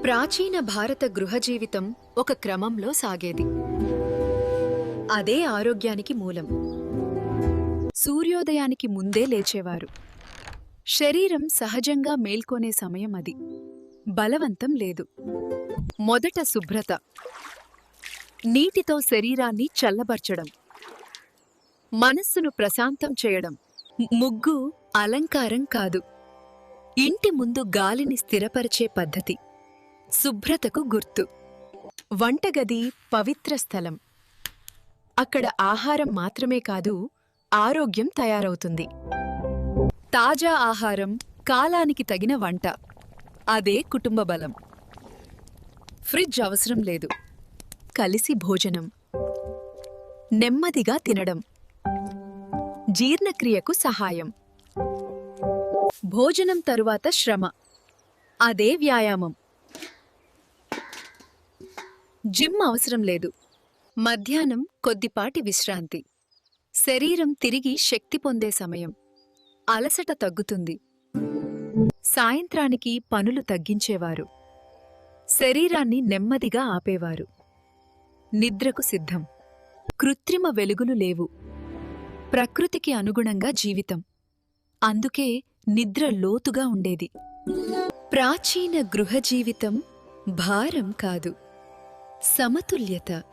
ప్రాచీన భారత గృహ జీవితం ఒక క్రమంలో సాగేది. అదే ఆరోగ్యానికి మూలం. సూర్యోదయానికి ముందే లేచేవారు. శరీరం సహజంగా మేల్కొనే సమయం అది. బలవంతం లేదు. మొదట శుభ్రత, నీటితో శరీరాన్ని చల్లబర్చడం, మనస్సును ప్రశాంతం చేయడం. ముగ్గు అలంకారం కాదు, ఇంటి ముందు గాలిని స్థిరపరిచే పద్ధతి. శుభ్రతకు గుర్తు. వంటగది పవిత్ర స్థలం. అక్కడ ఆహారం మాత్రమే కాదు, ఆరోగ్యం తయారవుతుంది. తాజా ఆహారం, కాలానికి తగిన వంట, అదే కుటుంబ బలం. ఫ్రిడ్జ్ అవసరం లేదు. కలిసి భోజనం, నెమ్మదిగా తినడం, జీర్ణక్రియకు సహాయం. భోజనం తరువాత శ్రమ, అదే వ్యాయామం. జిమ్ అవసరం లేదు. మధ్యాహ్నం కొద్దిపాటి విశ్రాంతి. శరీరం తిరిగి శక్తి పొందే సమయం. అలసట తగ్గుతుంది. సాయంత్రానికి పనులు తగ్గించేవారు. శరీరాన్ని నెమ్మదిగా ఆపేవారు. నిద్రకు సిద్ధం. కృత్రిమ వెలుగులు లేవు. ప్రకృతికి అనుగుణంగా జీవితం. అందుకే నిద్ర లోతుగా ఉండేది. ప్రాచీన గృహ జీవితం భారం కాదు, సమతుల్యత.